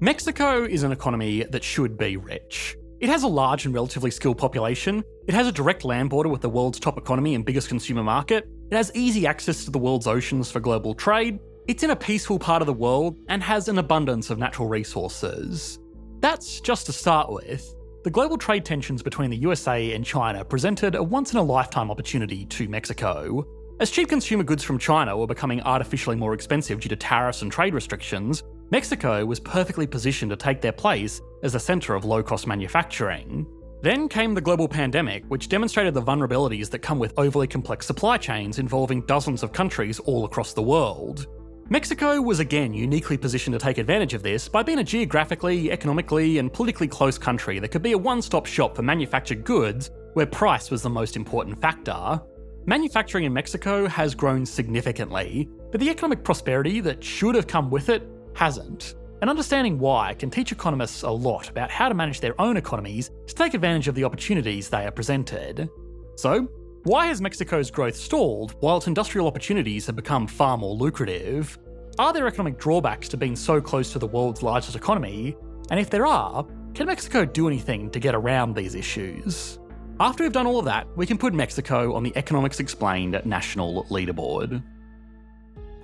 Mexico is an economy that should be rich. It has a large and relatively skilled population, it has a direct land border with the world's top economy and biggest consumer market, it has easy access to the world's oceans for global trade, it's in a peaceful part of the world, and has an abundance of natural resources. That's just to start with. The global trade tensions between the USA and China presented a once-in-a-lifetime opportunity to Mexico. As cheap consumer goods from China were becoming artificially more expensive due to tariffs and trade restrictions, Mexico was perfectly positioned to take their place as the centre of low-cost manufacturing. Then came the global pandemic, which demonstrated the vulnerabilities that come with overly complex supply chains involving dozens of countries all across the world. Mexico was again uniquely positioned to take advantage of this by being a geographically, economically, and politically close country that could be a one-stop shop for manufactured goods where price was the most important factor. Manufacturing in Mexico has grown significantly, but the economic prosperity that should have come with it hasn't. And understanding why can teach economists a lot about how to manage their own economies to take advantage of the opportunities they are presented. So, why has Mexico's growth stalled while its industrial opportunities have become far more lucrative? Are there economic drawbacks to being so close to the world's largest economy? And if there are, can Mexico do anything to get around these issues? After we've done all of that, we can put Mexico on the Economics Explained national leaderboard.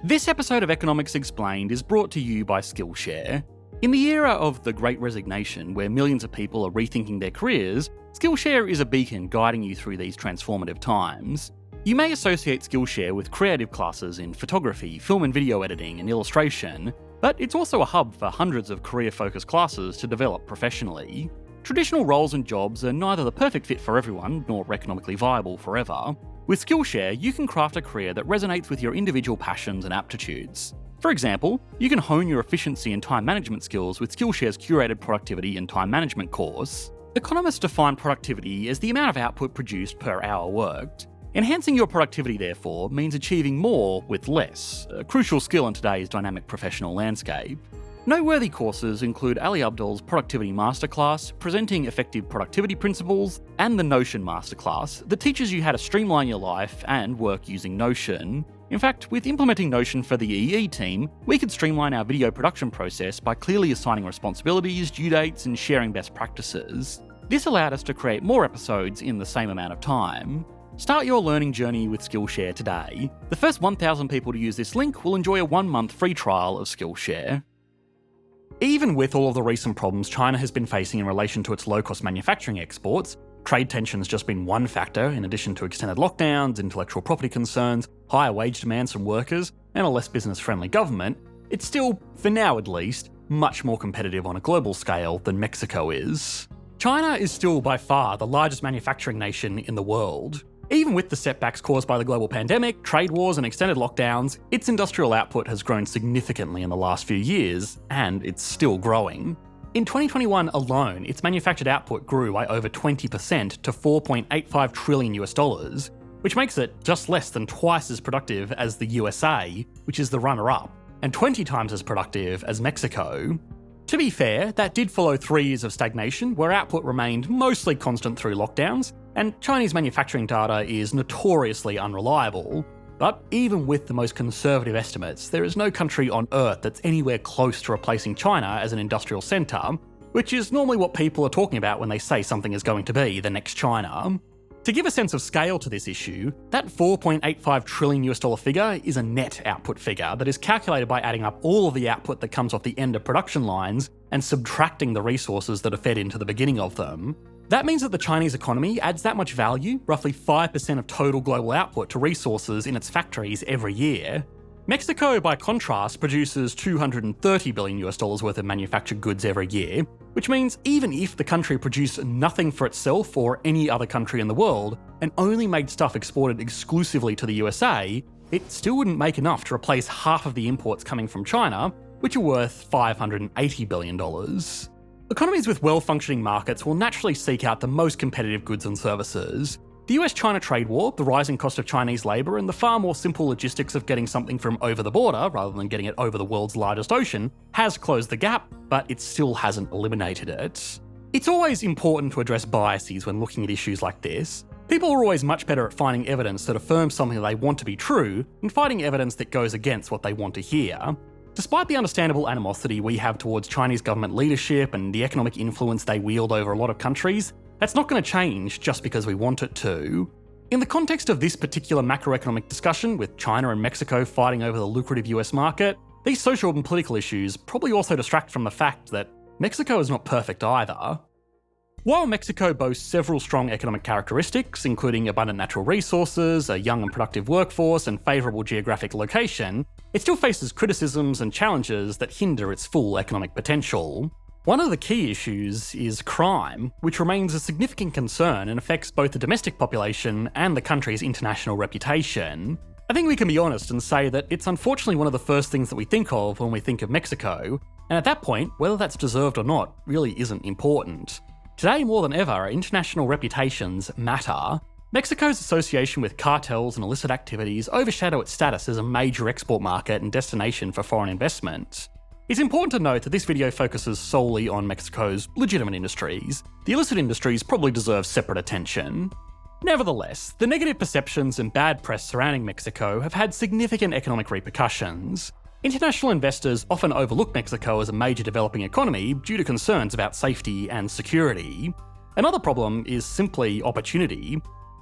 This episode of Economics Explained is brought to you by Skillshare. In the era of the Great Resignation, where millions of people are rethinking their careers, Skillshare is a beacon guiding you through these transformative times. You may associate Skillshare with creative classes in photography, film and video editing, and illustration, but it's also a hub for hundreds of career-focused classes to develop professionally. Traditional roles and jobs are neither the perfect fit for everyone, nor economically viable forever. With Skillshare, you can craft a career that resonates with your individual passions and aptitudes. For example, you can hone your efficiency and time management skills with Skillshare's curated productivity and time management course. Economists define productivity as the amount of output produced per hour worked. Enhancing your productivity, therefore, means achieving more with less, a crucial skill in today's dynamic professional landscape. Noteworthy courses include Ali Abdal's Productivity Masterclass, presenting effective productivity principles, and the Notion Masterclass that teaches you how to streamline your life and work using Notion. In fact, with implementing Notion for the EE team, we could streamline our video production process by clearly assigning responsibilities, due dates, and sharing best practices. This allowed us to create more episodes in the same amount of time. Start your learning journey with Skillshare today. The first 1,000 people to use this link will enjoy a 1-month free trial of Skillshare. Even with all of the recent problems China has been facing in relation to its low-cost manufacturing exports, trade tension's just been one factor in addition to extended lockdowns, intellectual property concerns, higher wage demands from workers, and a less business-friendly government, it's still, for now at least, much more competitive on a global scale than Mexico is. China is still by far the largest manufacturing nation in the world. Even with the setbacks caused by the global pandemic, trade wars and extended lockdowns, its industrial output has grown significantly in the last few years, and it's still growing. In 2021 alone, its manufactured output grew by over 20% to $4.85 trillion, which makes it just less than twice as productive as the USA, which is the runner-up, and 20 times as productive as Mexico. To be fair, that did follow 3 years of stagnation, where output remained mostly constant through lockdowns, and Chinese manufacturing data is notoriously unreliable. But even with the most conservative estimates, there is no country on Earth that's anywhere close to replacing China as an industrial centre, which is normally what people are talking about when they say something is going to be the next China. To give a sense of scale to this issue, that $4.85 trillion figure is a net output figure that is calculated by adding up all of the output that comes off the end of production lines and subtracting the resources that are fed into the beginning of them. That means that the Chinese economy adds that much value, roughly 5% of total global output, to resources in its factories every year. Mexico, by contrast, produces $230 billion worth of manufactured goods every year, which means even if the country produced nothing for itself or any other country in the world, and only made stuff exported exclusively to the USA, it still wouldn't make enough to replace half of the imports coming from China, which are worth $580 billion. Economies with well-functioning markets will naturally seek out the most competitive goods and services. The US-China trade war, the rising cost of Chinese labour, and the far more simple logistics of getting something from over the border rather than getting it over the world's largest ocean has closed the gap, but it still hasn't eliminated it. It's always important to address biases when looking at issues like this. People are always much better at finding evidence that affirms something they want to be true than finding evidence that goes against what they want to hear. Despite the understandable animosity we have towards Chinese government leadership and the economic influence they wield over a lot of countries, that's not going to change just because we want it to. In the context of this particular macroeconomic discussion, with China and Mexico fighting over the lucrative US market, these social and political issues probably also distract from the fact that Mexico is not perfect either. While Mexico boasts several strong economic characteristics, including abundant natural resources, a young and productive workforce, and favourable geographic location, it still faces criticisms and challenges that hinder its full economic potential. One of the key issues is crime, which remains a significant concern and affects both the domestic population and the country's international reputation. I think we can be honest and say that it's unfortunately one of the first things that we think of when we think of Mexico, and at that point, whether that's deserved or not really isn't important. Today more than ever, international reputations matter. Mexico's association with cartels and illicit activities overshadow its status as a major export market and destination for foreign investment. It's important to note that this video focuses solely on Mexico's legitimate industries. The illicit industries probably deserve separate attention. Nevertheless, the negative perceptions and bad press surrounding Mexico have had significant economic repercussions. International investors often overlook Mexico as a major developing economy due to concerns about safety and security. Another problem is simply opportunity.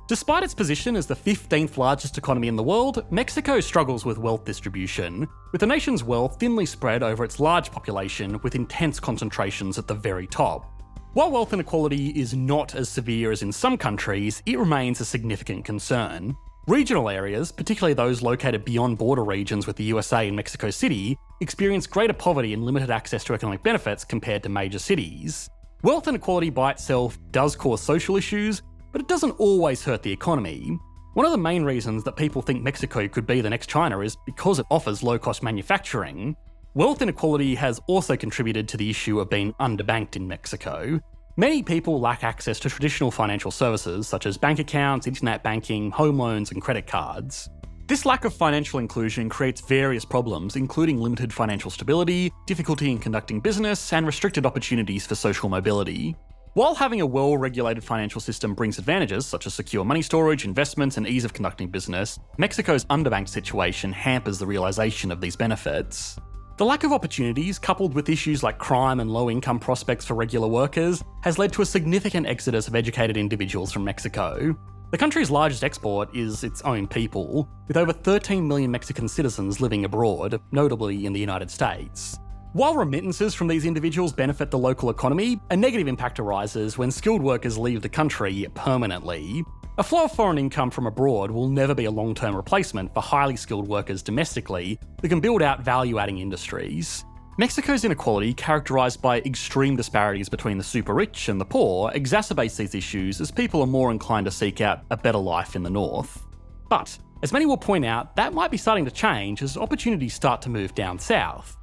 Despite its position as the 15th largest economy in the world, Mexico struggles with wealth distribution, with the nation's wealth thinly spread over its large population with intense concentrations at the very top. While wealth inequality is not as severe as in some countries, it remains a significant concern. Regional areas, particularly those located beyond border regions with the USA and Mexico City, experience greater poverty and limited access to economic benefits compared to major cities. Wealth inequality by itself does cause social issues, but it doesn't always hurt the economy. One of the main reasons that people think Mexico could be the next China is because it offers low-cost manufacturing. Wealth inequality has also contributed to the issue of being underbanked in Mexico. Many people lack access to traditional financial services such as bank accounts, internet banking, home loans, and credit cards. This lack of financial inclusion creates various problems, including limited financial stability, difficulty in conducting business, and restricted opportunities for social mobility. While having a well-regulated financial system brings advantages such as secure money storage, investments, and ease of conducting business, Mexico's underbanked situation hampers the realisation of these benefits. The lack of opportunities, coupled with issues like crime and low-income prospects for regular workers, has led to a significant exodus of educated individuals from Mexico. The country's largest export is its own people, with over 13 million Mexican citizens living abroad, notably in the United States. While remittances from these individuals benefit the local economy, a negative impact arises when skilled workers leave the country permanently. A flow of foreign income from abroad will never be a long-term replacement for highly skilled workers domestically who can build out value-adding industries. Mexico's inequality, characterised by extreme disparities between the super rich and the poor, exacerbates these issues as people are more inclined to seek out a better life in the north. But, as many will point out, that might be starting to change as opportunities start to move down south.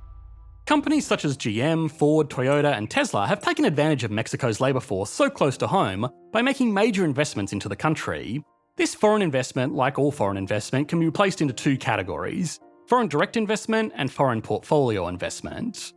Companies such as GM, Ford, Toyota, and Tesla have taken advantage of Mexico's labour force so close to home by making major investments into the country. This foreign investment, like all foreign investment, can be placed into two categories: foreign direct investment and foreign portfolio investment.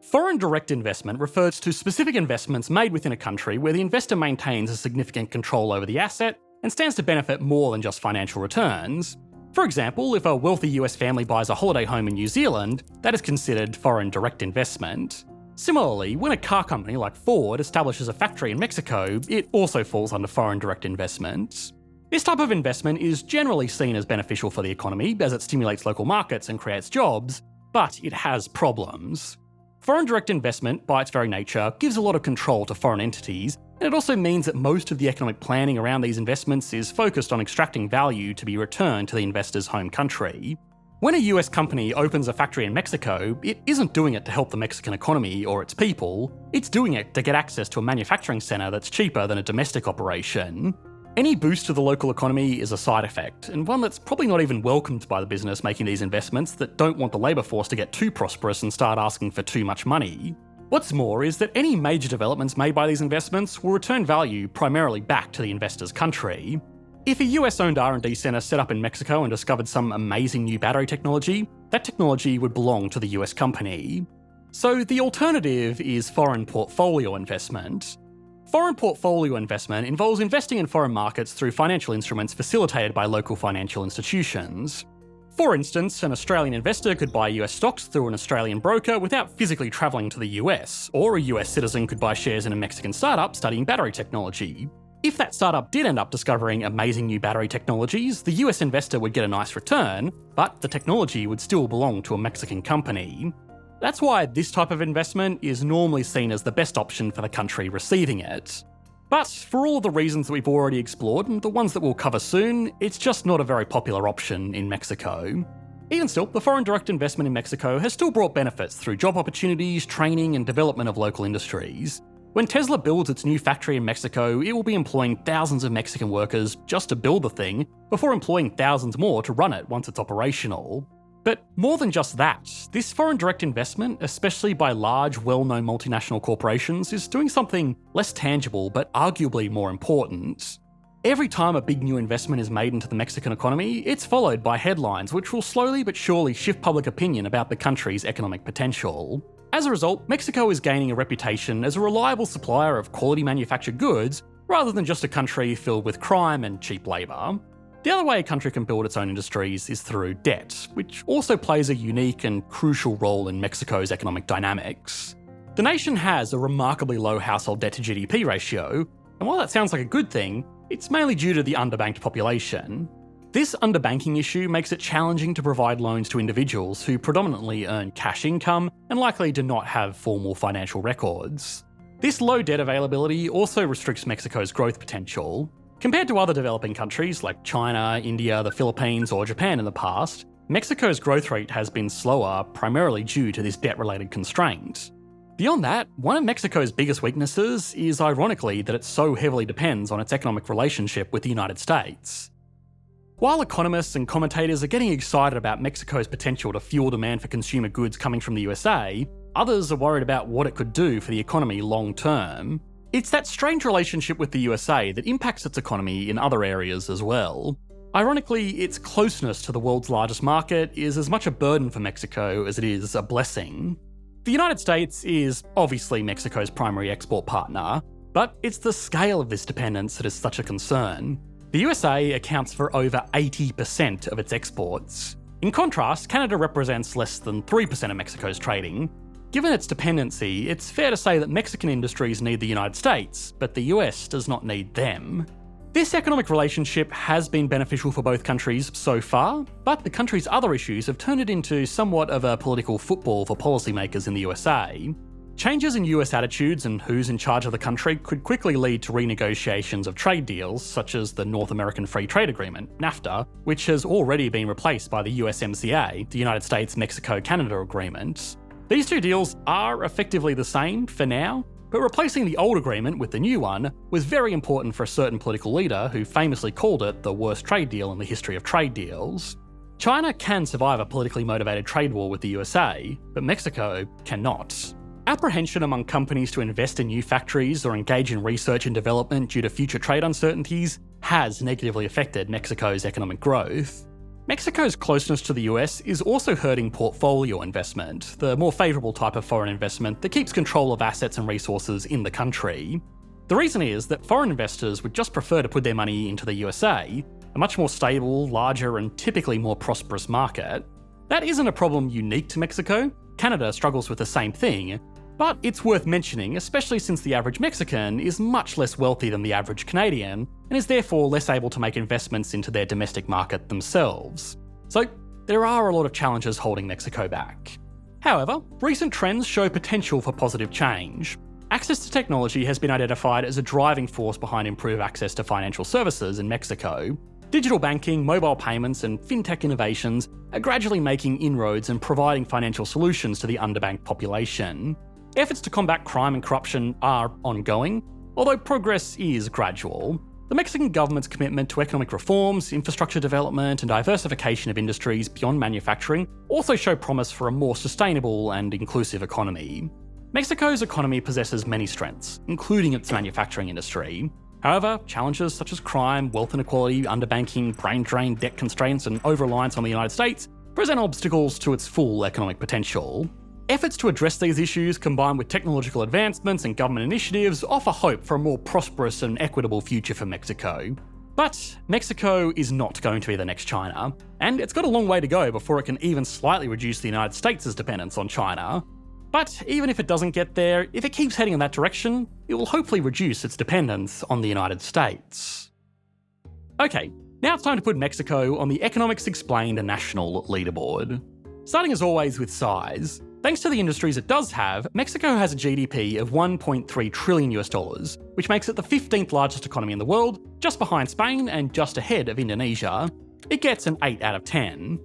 Foreign direct investment refers to specific investments made within a country where the investor maintains a significant control over the asset and stands to benefit more than just financial returns. For example, if a wealthy US family buys a holiday home in New Zealand, that is considered foreign direct investment. Similarly, when a car company like Ford establishes a factory in Mexico, it also falls under foreign direct investment. This type of investment is generally seen as beneficial for the economy as it stimulates local markets and creates jobs, but it has problems. Foreign direct investment, by its very nature, gives a lot of control to foreign entities, and it also means that most of the economic planning around these investments is focused on extracting value to be returned to the investor's home country. When a US company opens a factory in Mexico, it isn't doing it to help the Mexican economy or its people, it's doing it to get access to a manufacturing centre that's cheaper than a domestic operation. Any boost to the local economy is a side effect, and one that's probably not even welcomed by the business making these investments that don't want the labour force to get too prosperous and start asking for too much money. What's more is that any major developments made by these investments will return value primarily back to the investor's country. If a US-owned R&D centre set up in Mexico and discovered some amazing new battery technology, that technology would belong to the US company. So the alternative is foreign portfolio investment. Foreign portfolio investment involves investing in foreign markets through financial instruments facilitated by local financial institutions. For instance, an Australian investor could buy US stocks through an Australian broker without physically travelling to the US, or a US citizen could buy shares in a Mexican startup studying battery technology. If that startup did end up discovering amazing new battery technologies, the US investor would get a nice return, but the technology would still belong to a Mexican company. That's why this type of investment is normally seen as the best option for the country receiving it. But for all of the reasons that we've already explored, and the ones that we'll cover soon, it's just not a very popular option in Mexico. Even still, the foreign direct investment in Mexico has still brought benefits through job opportunities, training, and development of local industries. When Tesla builds its new factory in Mexico, it will be employing thousands of Mexican workers just to build the thing, before employing thousands more to run it once it's operational. But more than just that, this foreign direct investment, especially by large, well-known multinational corporations, is doing something less tangible but arguably more important. Every time a big new investment is made into the Mexican economy, it's followed by headlines which will slowly but surely shift public opinion about the country's economic potential. As a result, Mexico is gaining a reputation as a reliable supplier of quality manufactured goods, rather than just a country filled with crime and cheap labour. The other way a country can build its own industries is through debt, which also plays a unique and crucial role in Mexico's economic dynamics. The nation has a remarkably low household debt to GDP ratio, and while that sounds like a good thing, it's mainly due to the underbanked population. This underbanking issue makes it challenging to provide loans to individuals who predominantly earn cash income and likely do not have formal financial records. This low debt availability also restricts Mexico's growth potential. Compared to other developing countries like China, India, the Philippines, or Japan in the past, Mexico's growth rate has been slower primarily due to this debt-related constraint. Beyond that, one of Mexico's biggest weaknesses is ironically that it so heavily depends on its economic relationship with the United States. While economists and commentators are getting excited about Mexico's potential to fuel demand for consumer goods coming from the USA, others are worried about what it could do for the economy long term. It's that strange relationship with the USA that impacts its economy in other areas as well. Ironically, its closeness to the world's largest market is as much a burden for Mexico as it is a blessing. The United States is obviously Mexico's primary export partner, but it's the scale of this dependence that is such a concern. The USA accounts for over 80% of its exports. In contrast, Canada represents less than 3% of Mexico's trading. Given its dependency, it's fair to say that Mexican industries need the United States, but the US does not need them. This economic relationship has been beneficial for both countries so far, but the country's other issues have turned it into somewhat of a political football for policymakers in the USA. Changes in US attitudes and who's in charge of the country could quickly lead to renegotiations of trade deals, such as the North American Free Trade Agreement, NAFTA, which has already been replaced by the USMCA, the United States-Mexico-Canada Agreement. These two deals are effectively the same for now, but replacing the old agreement with the new one was very important for a certain political leader who famously called it the worst trade deal in the history of trade deals. China can survive a politically motivated trade war with the USA, but Mexico cannot. Apprehension among companies to invest in new factories or engage in research and development due to future trade uncertainties has negatively affected Mexico's economic growth. Mexico's closeness to the US is also hurting portfolio investment, the more favourable type of foreign investment that keeps control of assets and resources in the country. The reason is that foreign investors would just prefer to put their money into the USA, a much more stable, larger, and typically more prosperous market. That isn't a problem unique to Mexico. Canada struggles with the same thing, but it's worth mentioning, especially since the average Mexican is much less wealthy than the average Canadian, and is therefore less able to make investments into their domestic market themselves. So there are a lot of challenges holding Mexico back. However, recent trends show potential for positive change. Access to technology has been identified as a driving force behind improved access to financial services in Mexico. Digital banking, mobile payments, and fintech innovations are gradually making inroads and providing financial solutions to the underbanked population. Efforts to combat crime and corruption are ongoing, although progress is gradual. The Mexican government's commitment to economic reforms, infrastructure development, and diversification of industries beyond manufacturing also show promise for a more sustainable and inclusive economy. Mexico's economy possesses many strengths, including its manufacturing industry. However, challenges such as crime, wealth inequality, underbanking, brain drain, debt constraints, and over-reliance on the United States present obstacles to its full economic potential. Efforts to address these issues, combined with technological advancements and government initiatives, offer hope for a more prosperous and equitable future for Mexico. But Mexico is not going to be the next China, and it's got a long way to go before it can even slightly reduce the United States' dependence on China. But even if it doesn't get there, if it keeps heading in that direction, it will hopefully reduce its dependence on the United States. Okay, now it's time to put Mexico on the Economics Explained national leaderboard. Starting as always with size. Thanks to the industries it does have, Mexico has a GDP of $1.3 trillion, which makes it the 15th largest economy in the world, just behind Spain and just ahead of Indonesia. It gets an 8 out of 10.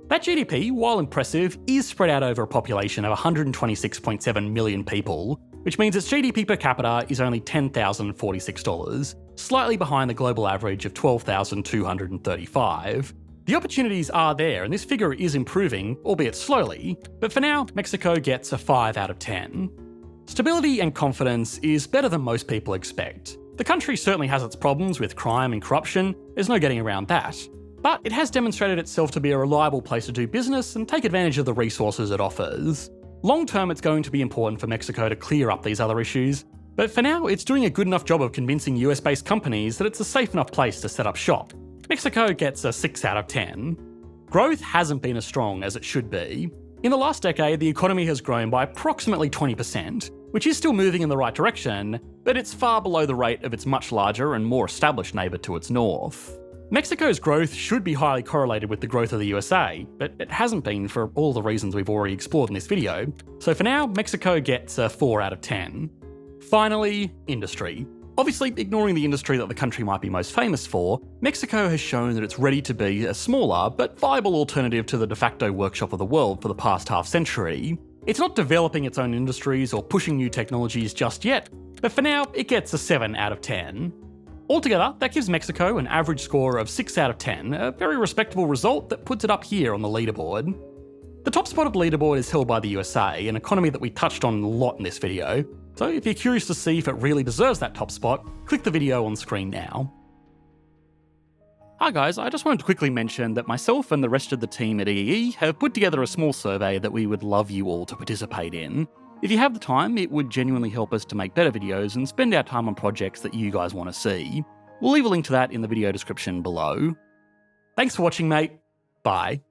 That GDP, while impressive, is spread out over a population of 126.7 million people, which means its GDP per capita is only $10,046, slightly behind the global average of $12,235. The opportunities are there, and this figure is improving, albeit slowly, but for now, Mexico gets a 5 out of 10. Stability and confidence is better than most people expect. The country certainly has its problems with crime and corruption, there's no getting around that. But it has demonstrated itself to be a reliable place to do business and take advantage of the resources it offers. Long term, it's going to be important for Mexico to clear up these other issues, but for now, it's doing a good enough job of convincing US-based companies that it's a safe enough place to set up shop. Mexico gets a 6 out of 10. Growth hasn't been as strong as it should be. In the last decade, the economy has grown by approximately 20%, which is still moving in the right direction, but it's far below the rate of its much larger and more established neighbour to its north. Mexico's growth should be highly correlated with the growth of the USA, but it hasn't been for all the reasons we've already explored in this video, so for now, Mexico gets a 4 out of 10. Finally, industry. Obviously, ignoring the industry that the country might be most famous for, Mexico has shown that it's ready to be a smaller but viable alternative to the de facto workshop of the world for the past half-century. It's not developing its own industries or pushing new technologies just yet, but for now, it gets a 7 out of 10. Altogether, that gives Mexico an average score of 6 out of 10, a very respectable result that puts it up here on the leaderboard. The top spot of the leaderboard is held by the USA, an economy that we touched on a lot in this video, so if you're curious to see if it really deserves that top spot, click the video on screen now. Hi guys, I just wanted to quickly mention that myself and the rest of the team at EEE have put together a small survey that we would love you all to participate in. If you have the time, it would genuinely help us to make better videos and spend our time on projects that you guys want to see. We'll leave a link to that in the video description below. Thanks for watching, mate. Bye.